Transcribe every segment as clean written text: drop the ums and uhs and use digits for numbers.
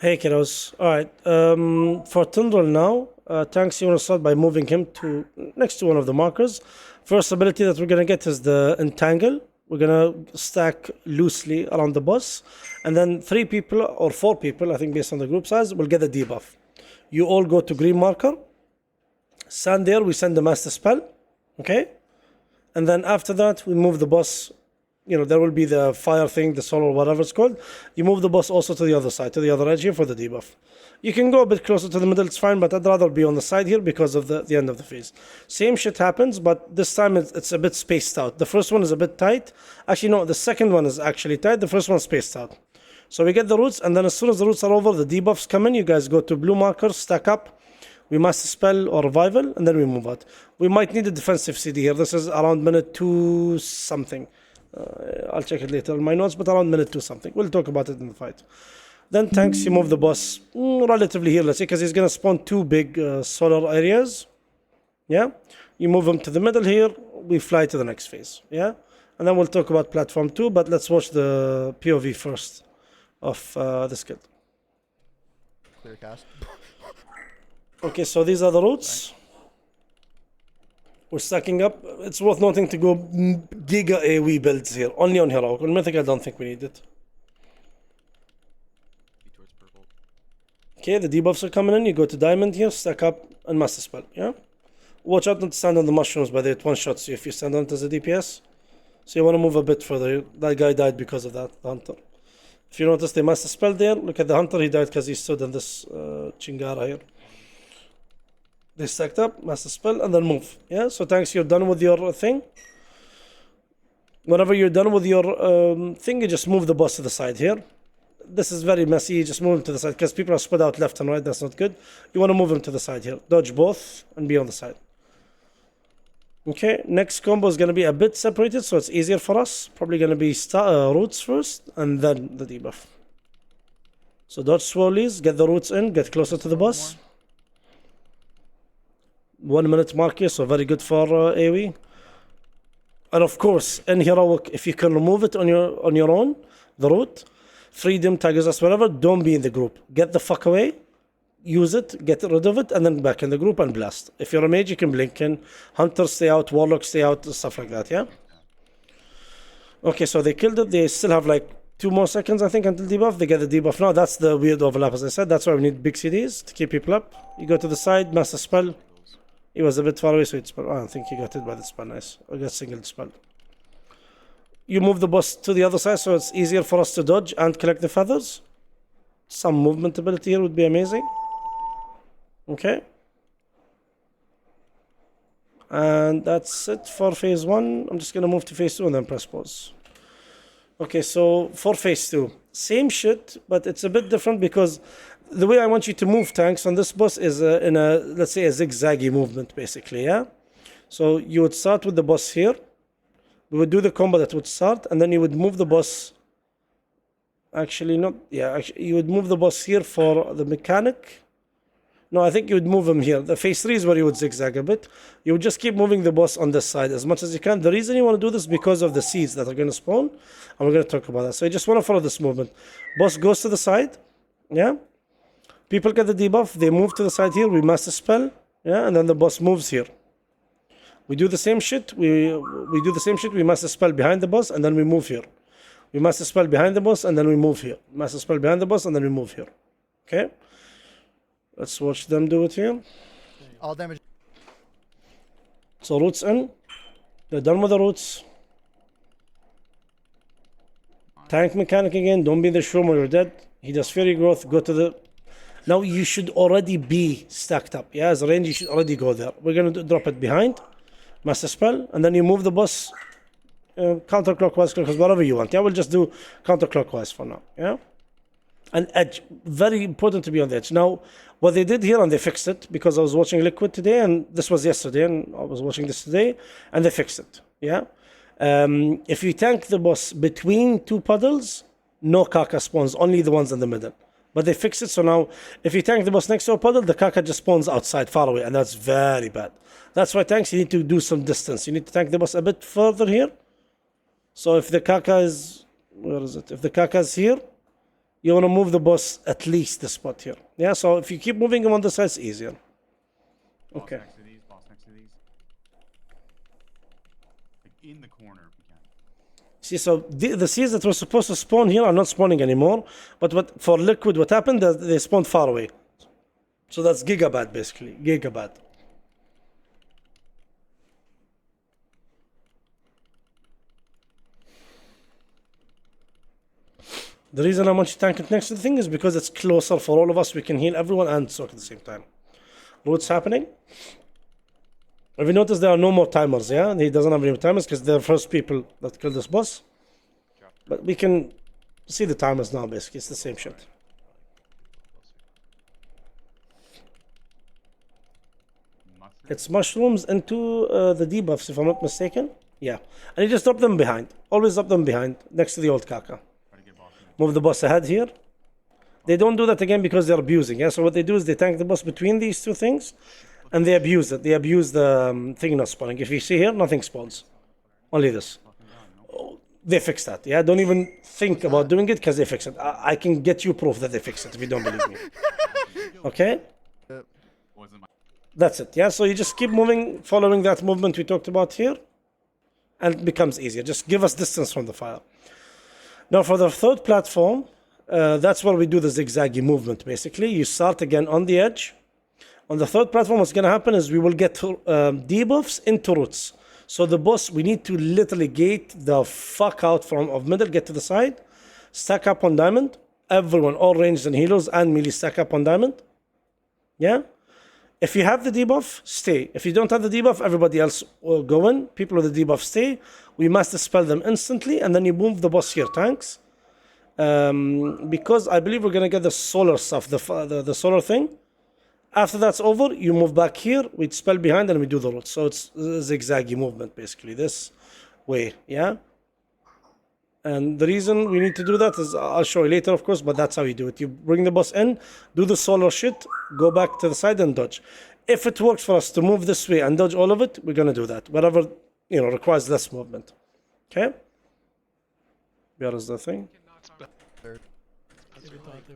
Hey kiddos. Alright. For Tindral now, Tanks, you want to start by moving him to next to one of the markers. First ability that we're gonna get is the entangle. We're gonna stack loosely around the boss, and then 3 people or 4 people, I think based on the group size, will get the debuff. You all go to green marker, stand there, we send the master spell, okay? And then after that, we move the boss. There will be the fire thing, the solar, whatever it's called. You move the boss also to the other side, to the other edge here for the debuff. You can go a bit closer to the middle, it's fine, but I'd rather be on the side here because of the end of the phase. Same shit happens, but this time it's a bit spaced out. The first one is a bit tight. Actually, no, the second one is actually tight. The first one's spaced out. So we get the roots, and then as soon as the roots are over, the debuffs come in. You guys go to blue markers, stack up. We master spell or revival, and then we move out. We might need a defensive CD here. This is around minute 2 something. I'll check it later in my notes, but around minute 2 something. We'll talk about it in the fight. Then Tanks, you move the boss relatively here, let's say, because he's going to spawn 2 big solar areas. Yeah? You move him to the middle here. We fly to the next phase. Yeah? And then we'll talk about platform 2, but let's watch the POV first of this kid. Clear cast. Okay, so these are the routes. We're stacking up. It's worth noting to go giga AoE builds here. Only on Heroic. On Mythic, I don't think we need it. Okay, the debuffs are coming in. You go to Diamond here, stack up, and Master Spell. Yeah? Watch out not to stand on the mushrooms, by the way, it one-shots you if you stand on it as a DPS. So you want to move a bit further. That guy died because of that, the Hunter. If you notice the Master Spell there, look at the Hunter. He died because he stood on this Chingara here. They stacked up, master spell, and then move. Yeah, so Tanks, you're done with your thing. Whenever you're done with your thing, you just move the boss to the side here. This is very messy, you just move him to the side because people are spread out left and right, that's not good. You want to move him to the side here. Dodge both and be on the side. Okay, next combo is going to be a bit separated, so it's easier for us. Probably going to be roots first, and then the debuff. So dodge swirlies, get the roots in, get closer to the boss. 1 minute mark here, so very good for AoE. And of course, in Heroic, if you can remove it on your own, the root, freedom, tigers, us, whatever, don't be in the group. Get the fuck away, use it, get rid of it, and then back in the group and blast. If you're a mage, you can blink in. Hunters stay out, warlocks stay out, stuff like that, yeah? Okay, so they killed it. They still have like 2 more seconds, I think, until debuff. They get the debuff now. That's the weird overlap, as I said. That's why we need big CDs to keep people up. You go to the side, master spell. He was a bit far away, so it's spell. I don't think he got hit by the spell. Nice. I got single spell. You move the boss to the other side, so it's easier for us to dodge and collect the feathers. Some movement ability here would be amazing. Okay. And that's it for phase 1. I'm just going to move to phase 2 and then press pause. Okay, so for phase 2, same shit, but it's a bit different because the way I want you to move Tanks on this boss is in a, let's say, a zigzaggy movement, basically, yeah? So you would start with the boss here. We would do the combo that would start, and then you would move the boss. Actually, not, yeah, actually, you would move the boss here for the mechanic. No, I think you would move him here. The phase 3 is where you would zigzag a bit. You would just keep moving the boss on this side as much as you can. The reason you want to do this is because of the seeds that are going to spawn, and we're going to talk about that. So you just want to follow this movement. Boss goes to the side, yeah? People get the debuff, they move to the side here, we master spell, yeah, and then the boss moves here. We do the same shit, we do the same shit, we master spell behind the boss, and then we move here. We master spell behind the boss, and then we move here. Master spell behind the boss, and then we move here. Okay? Let's watch them do it here. All damage. So roots in. They're done with the roots. Tank mechanic again, don't be in the shroom or you're dead. He does fairy growth, go to the... Now you should already be stacked up. Yeah, as a range, you should already go there. We're going to drop it behind. Master spell. And then you move the boss counterclockwise, clockwise, whatever you want. Yeah, we'll just do counterclockwise for now. Yeah? And edge. Very important to be on the edge. Now, what they did here, and they fixed it, because I was watching Liquid today, and this was yesterday, and I was watching this today, and they fixed it. Yeah? If you tank the boss between 2 puddles, no Kaka spawns, only the ones in the middle. But they fixed it, so now if you tank the boss next to a puddle, the Kaka just spawns outside, far away, and that's very bad. That's why Tanks, you need to do some distance. You need to tank the boss a bit further here. So if the Kaka is... Where is it? If the Kaka is here, you want to move the boss at least the spot here. Yeah, so if you keep moving him on the side, it's easier. Okay. Boss next to these. Boss next to these. Like in the corner if we can. See, so the seeds that were supposed to spawn here are not spawning anymore. But for liquid, what happened? They spawned far away. So that's gigabat basically. Gigabat. The reason I want you to tank it next to the thing is because it's closer for all of us. We can heal everyone and soak at the same time. What's happening? Have you noticed there are no more timers, yeah? He doesn't have any timers because they're the first people that killed this boss. But we can see the timers now, basically. It's the same shit. It's mushrooms into the debuffs, if I'm not mistaken. Yeah. And you just drop them behind. Always drop them behind, next to the old Kaka. Move the boss ahead here. They don't do that again because they're abusing, yeah? So what they do is they tank the boss between these two things. And they abuse it. They abuse the thing not spawning. If you see here, nothing spawns. Only this. Oh, they fixed that. Yeah, don't even think about doing it because they fixed it. I can get you proof that they fixed it if you don't believe me. Okay? That's it. Yeah, so you just keep moving, following that movement we talked about here. And it becomes easier. Just give us distance from the fire. Now for the third platform, that's where we do the zigzaggy movement basically. You start again on the edge. On the third platform, what's going to happen is we will get debuffs into roots. So the boss, we need to literally gate the fuck out of middle, get to the side, stack up on diamond. Everyone, all ranged and healers and melee stack up on diamond. Yeah? If you have the debuff, stay. If you don't have the debuff, everybody else will go in. People with the debuff stay. We must dispel them instantly, and then you move the boss here, tanks. Because I believe we're going to get the solar stuff, the solar thing. After that's over, you move back here, we spell behind, and we do the route. So it's a zigzaggy movement, basically, this way, yeah? And the reason we need to do that is, I'll show you later, of course, but that's how you do it. You bring the boss in, do the solar shit, go back to the side and dodge. If it works for us to move this way and dodge all of it, we're going to do that. Whatever, requires less movement. Okay? Where is the thing?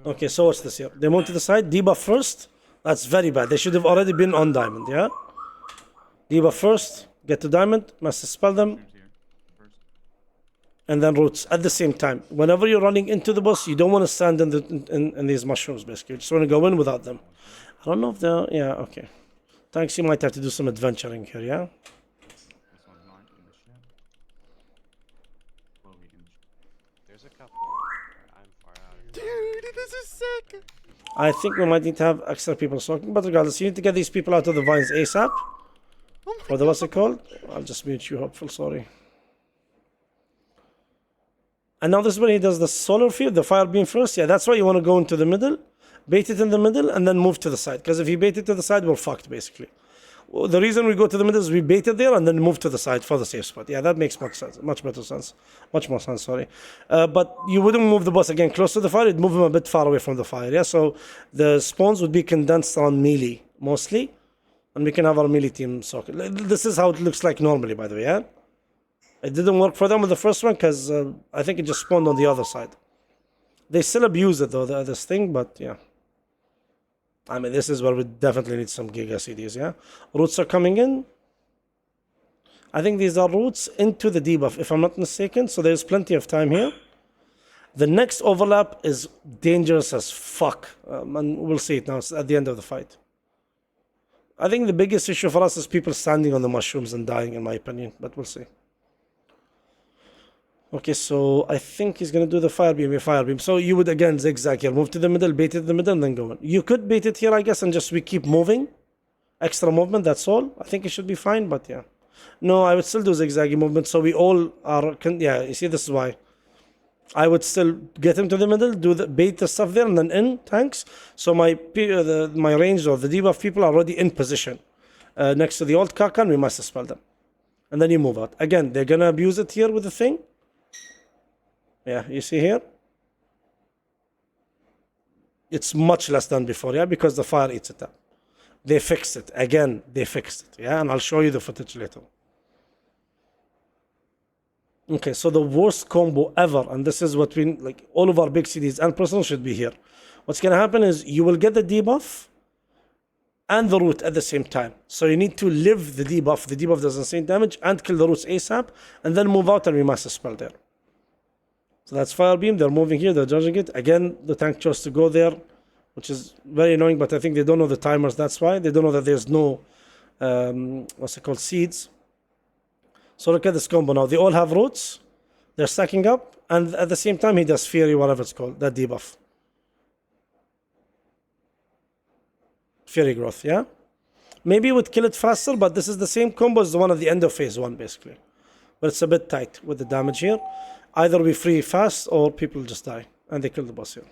Okay, so what's this here? They move to the side, debuff first. That's very bad. They should have already been on diamond, yeah? Debuff first, get to diamond, must spell them. And then roots at the same time. Whenever you're running into the boss, you don't want to stand in these mushrooms, basically. You just want to go in without them. I don't know if they're... Yeah, okay. Thanks, you might have to do some adventuring here, yeah? There's a couple. I'm far out. Dude, this is sick. I think we might need to have extra people stalking, but regardless, you need to get these people out of the vines ASAP. For the what's it called? I'll just mute you, hopeful, sorry. And now this is when he does the solar field, the fire beam first. Yeah, that's why you want to go into the middle, bait it in the middle, and then move to the side. Because if you bait it to the side, we're fucked, basically. Well, the reason we go to the middle is we bait it there and then move to the side for the safe spot. Yeah, that makes much sense. Much better sense. Much more sense, sorry. But you wouldn't move the boss again close to the fire. You'd move him a bit far away from the fire. Yeah, so the spawns would be condensed on melee, mostly. And we can have our melee team socket. This is how it looks like normally, by the way, yeah? It didn't work for them with the first one because I think it just spawned on the other side. They still abuse it, though, this thing, but yeah. I mean, this is where we definitely need some Giga CDs, yeah? Roots are coming in. I think these are roots into the debuff, if I'm not mistaken. So there's plenty of time here. The next overlap is dangerous as fuck. And we'll see it now at the end of the fight. I think the biggest issue for us is people standing on the mushrooms and dying, in my opinion. But we'll see. Okay, so I think he's going to do the fire beam, So you would, again, zigzag here. Move to the middle, bait it to the middle, and then go in. You could bait it here, I guess, and just we keep moving. Extra movement, that's all. I think it should be fine, but yeah. No, I would still do zigzaggy movement, so we all are... Yeah, you see, this is why. I would still get him to the middle, do the bait the stuff there, and then in, tanks. So my range or the debuff people are already in position. Next to the old Kakan, we must dispel them. And then you move out. Again, they're going to abuse it here with the thing. Yeah, you see here? It's much less than before, yeah, because the fire eats it up. They fixed it. Again, they fixed it, yeah, and I'll show you the footage later. Okay, so the worst combo ever, and this is what we like. All of our big CDs and personal should be here. What's gonna happen is you will get the debuff and the root at the same time. So you need to live the debuff. The debuff does insane damage and kill the roots ASAP, and then move out and remass the spell there. So that's Fire Beam. They're moving here. They're judging it again. The tank chose to go there, which is very annoying. But I think they don't know the timers. That's why they don't know that there's no what's it called, seeds. So look at this combo now. They all have roots. They're stacking up. And at the same time, he does Fury, whatever it's called, that debuff. Fury growth, yeah? Maybe it would kill it faster, but this is the same combo as the one at the end of phase 1, basically. But it's a bit tight with the damage here. Either we free fast or people just die. And they kill the boss here.